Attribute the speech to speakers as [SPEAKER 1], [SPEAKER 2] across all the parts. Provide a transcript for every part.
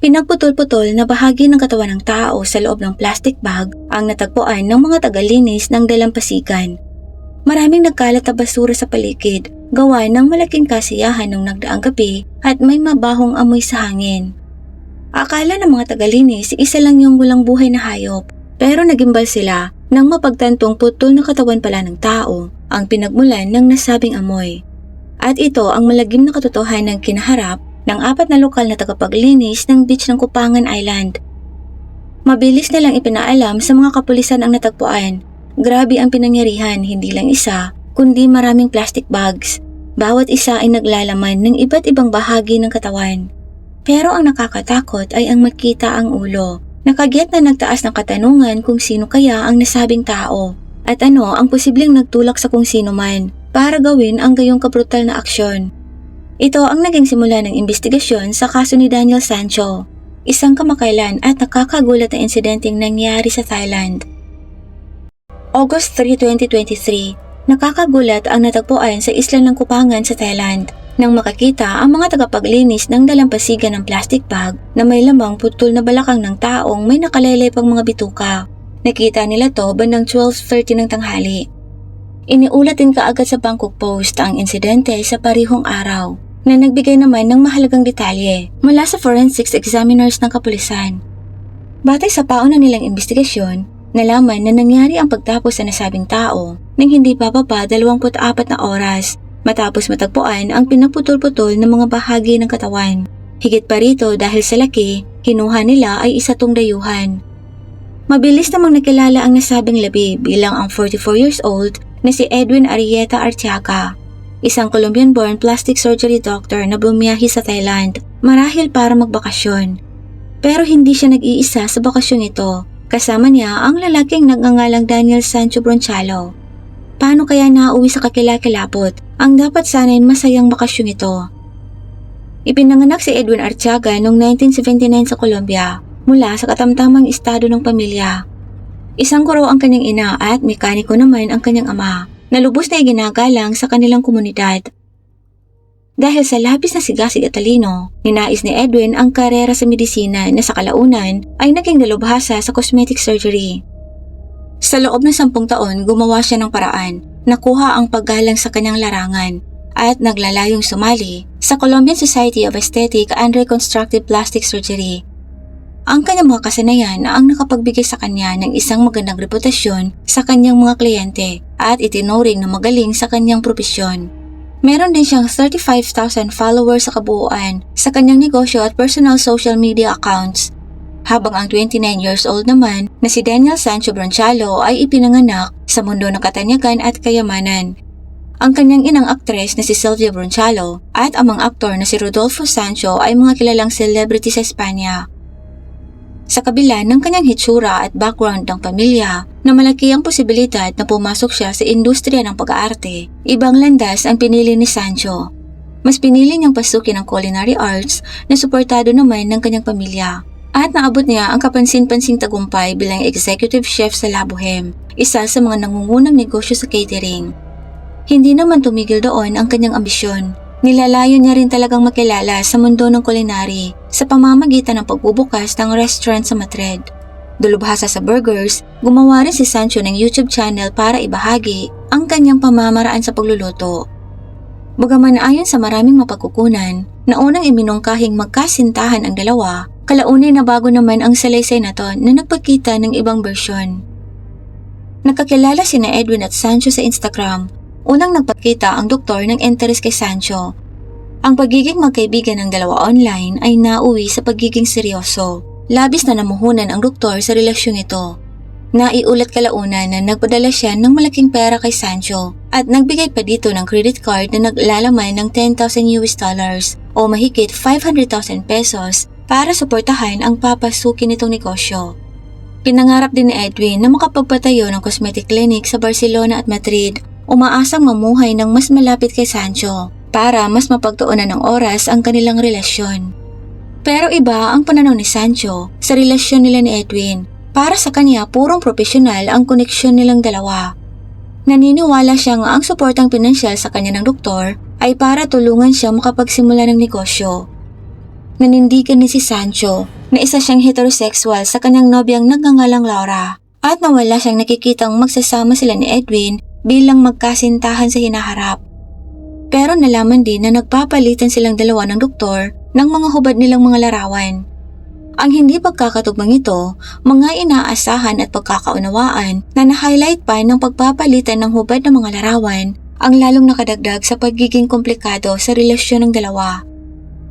[SPEAKER 1] Pinagputol-putol na bahagi ng katawan ng tao sa loob ng plastic bag ang natagpuan ng mga tagalinis ng dalampasigan. Maraming nagkalat na basura sa paligid, gawa ng malaking kasiyahan ng nagdaang gabi at may mabahong amoy sa hangin. Akala ng mga tagalinis isa lang yung walang buhay na hayop, pero nagimbal sila nang mapagtantong putol na katawan pala ng tao ang pinagmulan ng nasabing amoy. At ito ang malagim na katotohanan ng kinaharap ng 4 na lokal na tagapaglinis ng beach ng Kupangan Island. Mabilis nilang ipinaalam sa mga kapulisan ang natagpuan. Grabe ang pinangyarihan, hindi lang isa, kundi maraming plastic bags. Bawat isa ay naglalaman ng iba't ibang bahagi ng katawan. Pero ang nakakatakot ay ang makita ang ulo. Nakagyat na nagtaas ng katanungan kung sino kaya ang nasabing tao at ano ang posibleng nagtulak sa kung sino man para gawin ang gayong kabrutal na aksyon. Ito ang naging simula ng investigasyon sa kaso ni Daniel Sancho, isang kamakailan at nakakagulat na insidenteng nangyari sa Thailand. August 3, 2023, nakakagulat ang natagpuan sa isla ng Kupangan sa Thailand nang makakita ang mga tagapaglinis ng dalampasigan ng plastic bag na may lamang putol na balakang ng taong may nakalaylay pang mga bituka. Nakita nila to bandang 12:30 ng tanghali. Iniulat din kaagad sa Bangkok Post ang insidente sa parihong araw na nagbigay naman ng mahalagang detalye mula sa forensics examiners ng kapulisan. Batay sa pauna nilang investigasyon, nalaman na nangyari ang pagtapos sa nasabing tao nang hindi bababa 24 na oras matapos matagpuan ang pinaputol-putol ng mga bahagi ng katawan. Higit pa rito dahil sa laki, kinuha nila ay isa tong dayuhan. Mabilis namang nakilala ang nasabing labi bilang ang 44 years old na si Edwin Arrieta Arteaga, isang Colombian-born plastic surgery doctor na bumiyahe sa Thailand marahil para magbakasyon. Pero hindi siya nag-iisa sa bakasyon ito. Kasama niya ang lalaking nagngangalang Daniel Sancho Bronchalo. Paano kaya nauwi sa kakilakilabot ang dapat sana'y masayang bakasyon ito? Ipinanganak si Edwin Arteaga noong 1979 sa Colombia mula sa katamtamang estado ng pamilya. Isang guro ang kanyang ina at mekaniko naman ang kanyang ama na lubos na iginagalang sa kanilang komunidad. Dahil sa labis na sigasig at talino, ninais ni Edwin ang karera sa medisina na sa kalaunan ay naging dalubhasa sa cosmetic surgery. Sa loob ng 10 taon, gumawa siya ng paraan, nakuha ang paggalang sa kanyang larangan at naglalayong sumali sa Colombian Society of Aesthetic and Reconstructive Plastic Surgery. Ang kanyang mga kasanayan ang nakapagbigay sa kanya ng isang magandang reputasyon sa kanyang mga kliyente at itinuring na magaling sa kanyang propesyon. Meron din siyang 35,000 followers sa kabuuan sa kanyang negosyo at personal social media accounts. Habang ang 29 years old naman na si Daniel Sancho Bronchalo ay ipinanganak sa mundo ng katanyagan at kayamanan. Ang kanyang inang aktres na si Sylvia Bronchalo at amang aktor na si Rodolfo Sancho ay mga kilalang celebrity sa Espanya. Sa kabila ng kanyang hitsura at background ng pamilya na malaki ang posibilidad na pumasok siya sa industriya ng pag-aarte, ibang landas ang pinili ni Sancho. Mas pinili niyang pasukin ang culinary arts na suportado naman ng kanyang pamilya at naabot niya ang kapansin-pansing tagumpay bilang executive chef sa La Boheme, isa sa mga nangungunang negosyo sa catering. Hindi naman tumigil doon ang kanyang ambisyon. Nilalayo niya rin talagang makilala sa mundo ng culinary sa pamamagitan ng pagbubukas ng restaurant sa Madrid. Dalubhasa sa burgers, gumawa rin si Sancho ng YouTube channel para ibahagi ang kanyang pamamaraan sa pagluluto. Bagaman ayon sa maraming mapagkukunan na unang iminungkahing magkasintahan ang dalawa, kalaunay na bago naman ang salaysay na to na nagpakita ng ibang bersyon. Nagkakilala sina Edwin at Sancho sa Instagram. Unang nagpakita ang doktor ng interes kay Sancho. Ang pagiging magkaibigan ng dalawa online ay nauwi sa pagiging seryoso. Labis na namuhunan ang doktor sa relasyong ito. Naiulat kalaunan na nagpadala siya ng malaking pera kay Sancho at nagbigay pa dito ng credit card na naglalaman ng $10,000 o mahigit 500,000 pesos para suportahan ang papasukin nitong negosyo. Pinangarap din ni Edwin na makapagpatayo ng cosmetic clinic sa Barcelona at Madrid. Umaasang mamuhay ng mas malapit kay Sancho para mas mapagtuunan ng oras ang kanilang relasyon. Pero iba ang pananaw ni Sancho sa relasyon nila ni Edwin. Para sa kanya, purong profesional ang koneksyon nilang dalawa. Naniniwala siya nga ang suportang pinansyal sa kanya ng doktor ay para tulungan siya makapagsimula ng negosyo. nanindigan ni si Sancho na isa siyang heterosexual sa kanyang nobyang nagngangalang Laura at na wala siyang nakikitang magsasama sila ni Edwin bilang magkasintahan sa hinaharap. Pero nalaman din na nagpapalitan silang dalawa ng doktor ng mga hubad nilang mga larawan. Ang hindi pagkakatugmang ito, mga inaasahan at pagkakaunawaan na na-highlight pa ng pagpapalitan ng hubad ng mga larawan ang lalong nakadagdag sa pagiging komplikado sa relasyon ng dalawa.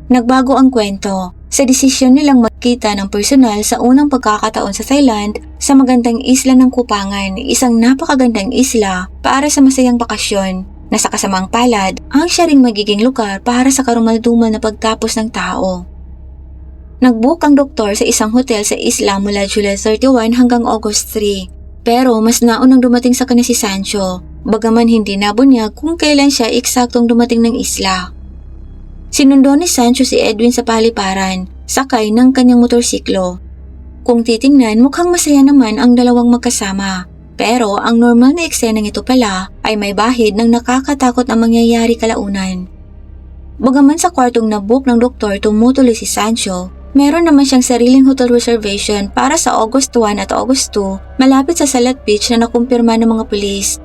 [SPEAKER 1] Nagbago ang kwento sa desisyon nilang magkita ng personal sa unang pagkakataon sa Thailand sa magandang isla ng Kupangan, isang napakagandang isla para sa masayang bakasyon na sa kasamang palad ang siya ring magiging lugar para sa karumaldumal na pagtapos ng tao. Nag-book ang doktor sa isang hotel sa isla mula July 31 hanggang August 3. Pero mas naunang dumating sa kanya si Sancho, bagaman hindi nabunyag kung kailan siya eksaktong dumating ng isla. Sinundo ni Sancho si Edwin sa paliparan, sakay ng kanyang motorsiklo. Kung titingnan, mukhang masaya naman ang dalawang magkasama. Pero ang normal na eksenang ito pala ay may bahid ng nakakatakot na mangyayari kalaunan. Bagaman sa kwartong na-book ng doktor tumutuloy si Sancho, meron naman siyang sariling hotel reservation para sa August 1 at August 2 malapit sa Salat Beach na nakumpirma ng mga pulis.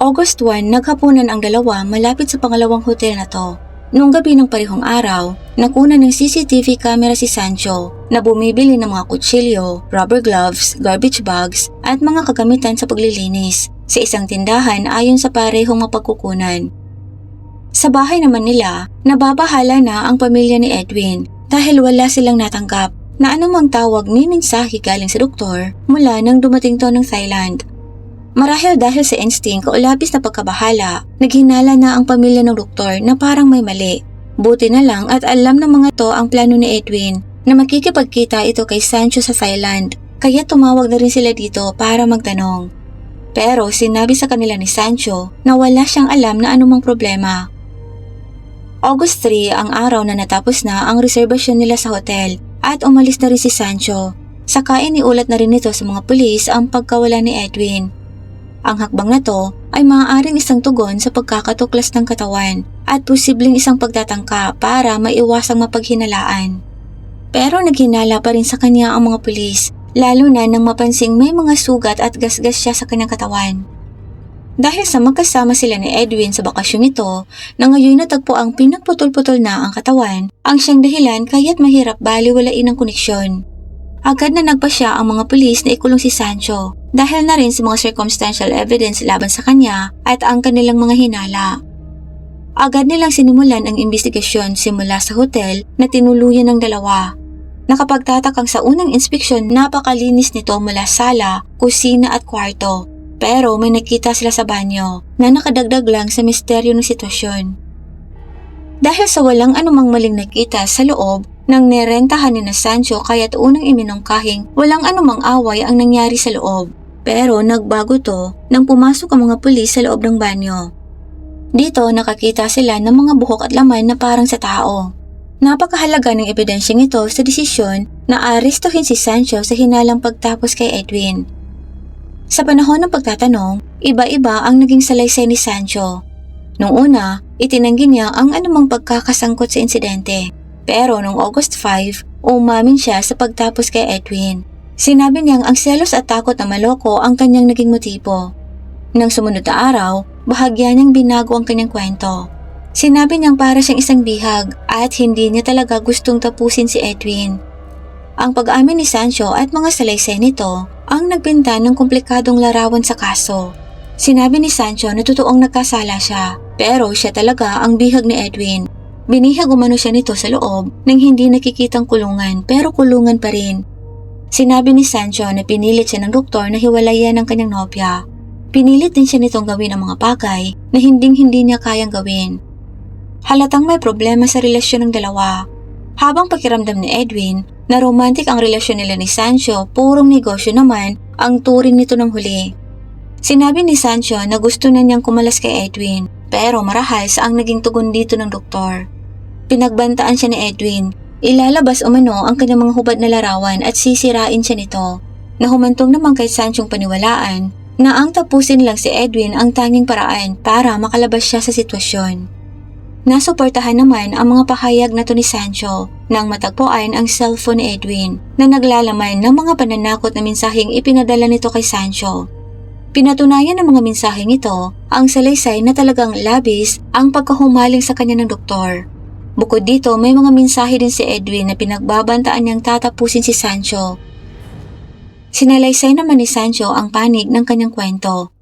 [SPEAKER 1] August 1, naghapunan ang dalawa malapit sa pangalawang hotel na to. Noong gabi ng parehong araw, nakuna ng CCTV camera si Sancho na bumibili ng mga kutsilyo, rubber gloves, garbage bags at mga kagamitan sa paglilinis sa isang tindahan ayon sa parehong mapagkukunan. Sa bahay naman nila, nababahala na ang pamilya ni Edwin dahil wala silang natanggap na anumang tawag ni mensahe galing sa doktor mula nang dumating to ng Thailand. Marahil dahil sa instinct o labis na pagkabahala, naghinala na ang pamilya ng doktor na parang may mali. Buti na lang at alam ng mga to ang plano ni Edwin na makikipagkita ito kay Sancho sa Thailand, kaya tumawag na rin sila dito para magtanong. Pero sinabi sa kanila ni Sancho na wala siyang alam na anumang problema. August 3 ang araw na natapos na ang reservasyon nila sa hotel at umalis na rin si Sancho. Saka iniulat na rin nito sa mga pulis ang pagkawala ni Edwin. Ang hakbang na to ay maaaring isang tugon sa pagkakatuklas ng katawan at posibleng isang pagtatangka para maiwasang mapaghinalaan. Pero naghinala pa rin sa kanya ang mga pulis, lalo na nang mapansing may mga sugat at gasgas siya sa kanyang katawan. Dahil sa magkasama sila ni Edwin sa bakasyong ito, na ngayon natagpo ang pinagputol-putol na ang katawan, ang siyang dahilan kaya't mahirap baliwalain ang koneksyon. Agad na nagpasya ang mga pulis na ikulong si Sancho dahil na rin sa mga circumstantial evidence laban sa kanya at ang kanilang mga hinala. Agad nilang sinimulan ang investigasyon simula sa hotel na tinuluyan ng dalawa. Nakapagtatakang sa unang inspeksyon napakalinis nito mula sala, kusina at kwarto. Pero may nakita sila sa banyo na nakadagdag lang sa misteryo ng sitwasyon. Dahil sa walang anumang maling nakita sa loob, nang nerentahan ni na Sancho kaya't unang iminungkahing walang anumang away ang nangyari sa loob. Pero nagbago to nang pumasok ang mga pulis sa loob ng banyo. Dito nakakita sila ng mga buhok at laman na parang sa tao. Napakahalaga ng ebidensyang ito sa desisyon na arestuhin si Sancho sa hinalang pagtapos kay Edwin. Sa panahon ng pagtatanong, iba-iba ang naging salaysay ni Sancho. Nung una, itinanggi niya ang anumang pagkakasangkot sa insidente. Pero noong August 5, umamin siya sa pagtapos kay Edwin. Sinabi niyang ang selos at takot na maloko ang kanyang naging motibo. Nang sumunod na araw, bahagya niyang binago ang kanyang kwento. Sinabi niyang para siyang isang bihag at hindi niya talaga gustong tapusin si Edwin. Ang pag-amin ni Sancho at mga salaysay nito ang nagbenta ng komplikadong larawan sa kaso. Sinabi ni Sancho na totoong nagkasala siya, pero siya talaga ang bihag ni Edwin. Binihag umano siya nito sa loob nang hindi nakikitang kulungan pero kulungan pa rin. Sinabi ni Sancho na pinilit siya ng doktor na hiwalayan ng kanyang nobya. Pinilit din siya nitong gawin ang mga bagay na hindi niya kayang gawin. Halatang may problema sa relasyon ng dalawa. Habang pakiramdam ni Edwin na romantic ang relasyon nila ni Sancho, purong negosyo naman ang turing nito ng huli. Sinabi ni Sancho na gusto na niyang kumalas kay Edwin, pero marahas ang naging tugon dito ng doktor. Pinagbantaan siya ni Edwin, ilalabas umano ang kanyang mga hubad na larawan at sisirain siya nito. Nahumantong naman kay Sanchong paniwalaan na ang tapusin lang si Edwin ang tanging paraan para makalabas siya sa sitwasyon. Nasuportahan naman ang mga pahayag na to ni Sancho nang matagpuan ang cellphone ni Edwin na naglalaman ng mga pananakot na mensaheng ipinadala nito kay Sancho. Pinatunayan ng mga mensaheng ito ang salaysay na talagang labis ang pagkahumaling sa kanya ng doktor. Bukod dito, may mga mensahe din si Edwin na pinagbabantaan niyang tatapusin si Sancho. Sinalaysay naman ni Sancho ang panig ng kanyang kwento.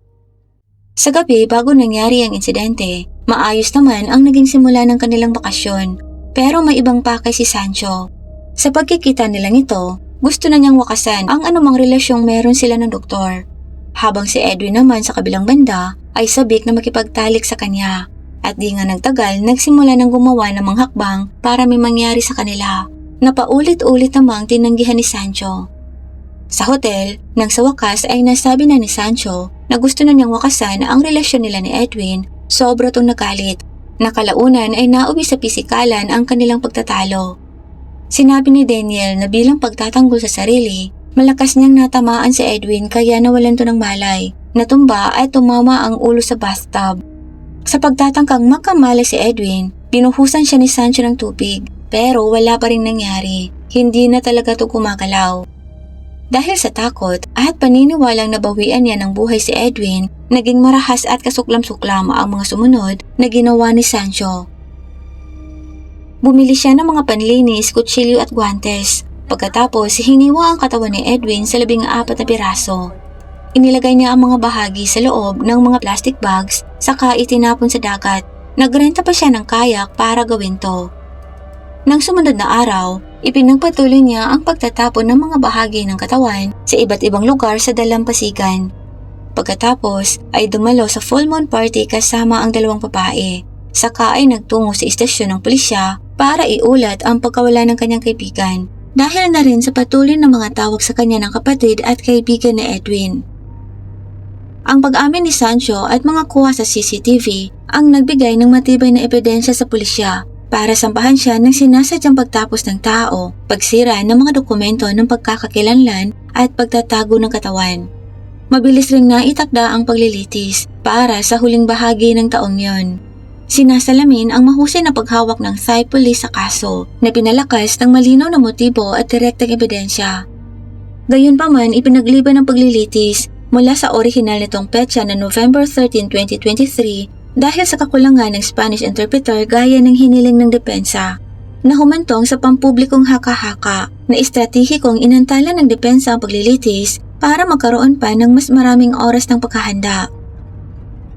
[SPEAKER 1] Sa gabi bago nangyari ang insidente, maayos naman ang naging simula ng kanilang bakasyon, pero may ibang pakay si Sancho. Sa pagkikita nilang ito, gusto na niyang wakasan ang anumang relasyong meron sila ng doktor. Habang si Edwin naman sa kabilang banda ay sabik na makipagtalik sa kanya. At di nga nagtagal, nagsimula ng gumawa ng mga hakbang para may mangyari sa kanila, na paulit-ulit namang tinanggihan ni Sancho. Sa hotel, nang sa wakas ay nasabi na ni Sancho na gusto na niyang wakasan ang relasyon nila ni Edwin, sobra tong nagalit. Nakalaunan ay nauwi sa pisikalan ang kanilang pagtatalo. Sinabi ni Daniel na bilang pagtatanggol sa sarili, malakas niyang natamaan si Edwin kaya nawalan to ng malay, natumba at tumama ang ulo sa bathtub. Sa pagtatangkang magkamali si Edwin, pinuhusan siya ni Sancho ng tubig, pero wala pa rin nangyari, hindi na talaga to gumagalaw. Dahil sa takot at paniniwalang nabawian niya ng buhay si Edwin, naging marahas at kasuklam-suklam ang mga sumunod na ginawa ni Sancho. Bumili siya ng mga panlinis, kutsilyo at guwantes. Pagkatapos, hiniwa ang katawan ni Edwin sa 14 na piraso. Inilagay niya ang mga bahagi sa loob ng mga plastic bags, saka itinapon sa dagat. Nagrenta pa siya ng kayak para gawin to. Nang sumunod na araw, ipinagpatuloy niya ang pagtatapon ng mga bahagi ng katawan sa iba't ibang lugar sa dalampasigan. Pagkatapos ay dumalo sa full moon party kasama ang 2 babae. Saka ay nagtungo sa istasyon ng pulisya para iulat ang pagkawala ng kanyang kaibigan. Dahil na rin sa patuloy na mga tawag sa kanya ng kapatid at kaibigan na Edwin. Ang pag-amin ni Sancho at mga kuha sa CCTV ang nagbigay ng matibay na ebidensya sa pulisya para sampahan siya ng sinasadyang pagtapos ng tao, pagsira ng mga dokumento ng pagkakakilanlan at pagtatago ng katawan. Mabilis ring naitakda ang paglilitis para sa huling bahagi ng taong yon. Sinasalamin ang mahusay na paghawak ng Thai police sa kaso na pinalakas ng malinaw na motibo at direktang ebidensya. Gayunpaman, ipinagliban ng paglilitis mula sa orihinal nitong petsa na November 13, 2023 dahil sa kakulangan ng Spanish interpreter gaya ng hiniling ng depensa, na humantong sa pampublikong haka-haka na estratehikong inantala ng depensa ang paglilitis para magkaroon pa ng mas maraming oras ng paghahanda.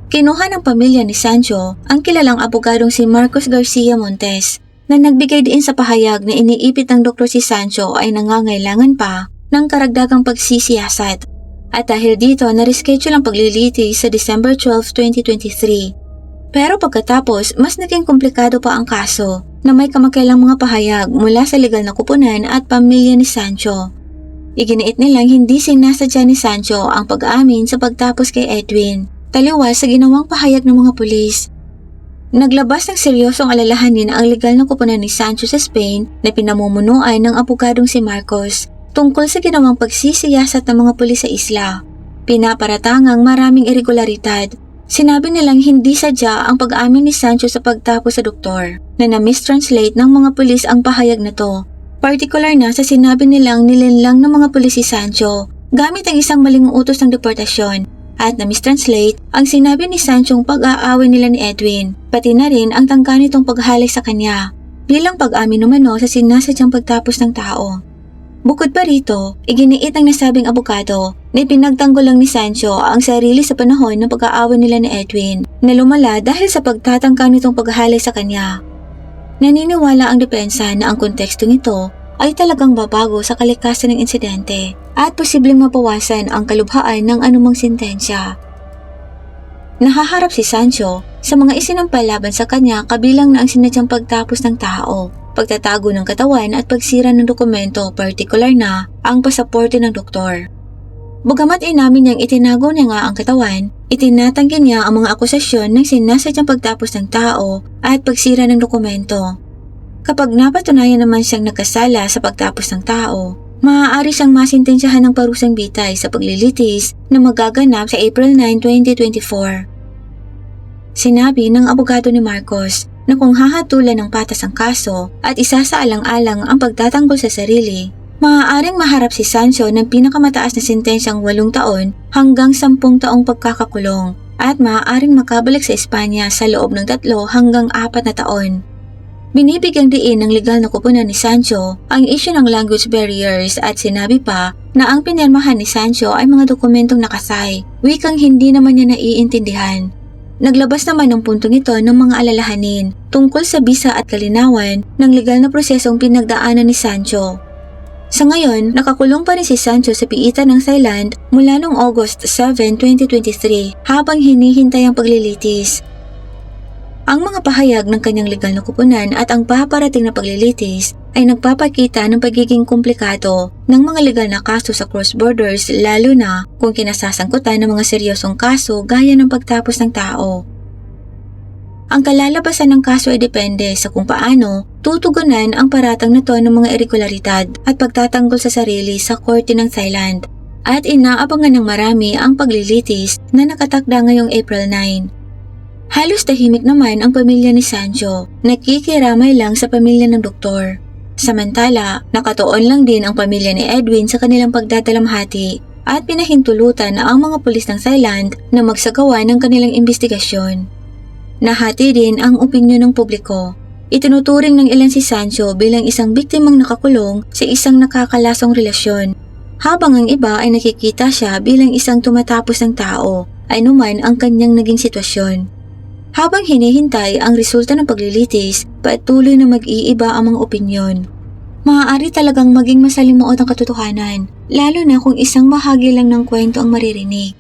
[SPEAKER 1] Kinuha ng pamilya ni Sancho ang kilalang abogadong si Marcos Garcia Montes na nagbigay din sa pahayag na iniipit ng doktor si Sancho ay nangangailangan pa ng karagdagang pagsisiyasat. At dahil dito, na-reschedule ang paglilitis sa December 12, 2023. Pero pagkatapos, mas naging komplikado pa ang kaso na may kamakailang mga pahayag mula sa legal na kupunan at pamilya ni Sancho. Iginiit nilang hindi sinasadya ni Sancho ang pag-amin sa pagtapos kay Edwin, taliwas sa ginawang pahayag ng mga pulis. Naglabas ng seryosong alalahanin ang legal na kupunan ni Sancho sa Spain na pinamumunuan ng abogadong si Marcos tungkol sa ginawang pagsisiyasat ng mga pulis sa isla. Pinaparatangang maraming irregularidad. Sinabi nilang hindi sadya ang pag-amin ni Sancho sa pagtapos sa doktor na na-mistranslate ng mga pulis ang pahayag na to. Partikular na sa sinabi nilang nilinlang ng mga pulis si Sancho gamit ang isang maling utos ng deportasyon at na-mistranslate ang sinabi ni Sanchong pag-aaway nila ni Edwin, pati na rin ang tangka nitong paghalik sa kanya bilang pag-amin umano sa sinasadyang pagtapos ng tao. Bukod pa rito, iginiit ng nasabing abogado na pinagtanggol lang ni Sancho ang sarili sa panahon ng pag-aaway nila ni Edwin na lumala dahil sa pagtatangka nitong paghahalay sa kanya. Naniniwala ang depensa na ang konteksto nito ay talagang babago sa kalikasan ng insidente at posibleng mabawasan ang kalubhaan ng anumang sentensya. Nahaharap si Sancho sa mga isinampalaban sa kanya kabilang na ang sinadyang pagtapos ng tao, pagtatago ng katawan at pagsira ng dokumento, partikular na ang pasaporte ng doktor. Bagamat inamin niyang itinago niya nga ang katawan, itinatanggi niya ang mga akusasyon ng sinasadyang pagtapos ng tao at pagsira ng dokumento. Kapag napatunayan naman siyang nagkasala sa pagtapos ng tao, maaari siyang masintensyahan ng parusang bitay sa paglilitis na magaganap sa April 9, 2024. Sinabi ng abogado ni Marcos na kung hahatulan ng patas ang kaso at isasaalang-alang ang pagtatanggol sa sarili, maaaring maharap si Sancho ng pinakamataas na sentensyang 8 taon hanggang 10 taong pagkakakulong at maaaring makabalik sa Espanya sa loob ng 3 hanggang 4 na taon. Binibigyang diin ng legal na kupunan ni Sancho ang issue ng language barriers at sinabi pa na ang pinirmahan ni Sancho ay mga dokumentong nakasay, wikang hindi naman niya naiintindihan. Naglabas naman ng puntong ito ng mga alalahanin tungkol sa bisa at kalinawan ng legal na prosesong pinagdaanan ni Sancho. Sa ngayon, nakakulong pa rin si Sancho sa piitan ng Thailand mula noong August 7, 2023 habang hinihintay ang paglilitis. Ang mga pahayag ng kanyang legal na kupunan at ang paparating na paglilitis ay nagpapakita ng pagiging komplikado ng mga legal na kaso sa cross borders, lalo na kung kinasasangkutan ng mga seryosong kaso gaya ng pagtapos ng tao. Ang kalalabasan ng kaso ay depende sa kung paano tutugunan ang paratang na to ng mga irregularidad at pagtatanggol sa sarili sa korte ng Thailand, at inaabangan ng marami ang paglilitis na nakatakda ngayong April 9. Halos tahimik naman ang pamilya ni Sancho, nakikiramay lang sa pamilya ng doktor. Samantala, nakatuon lang din ang pamilya ni Edwin sa kanilang pagdadalamhati at pinahintulutan na ang mga pulis ng Thailand na magsagawa ng kanilang investigasyon. Nahati din ang opinyon ng publiko. Itinuturing ng ilan si Sancho bilang isang biktimang nakakulong sa isang nakakalasong relasyon, habang ang iba ay nakikita siya bilang isang tumatapos ng tao, anuman ang kanyang naging sitwasyon. Habang hinihintay ang resulta ng paglilitis, patuloy na mag-iiba ang mga opinyon. Maaari talagang maging masalimuot ang katotohanan, lalo na kung isang bahagi lang ng kwento ang maririnig.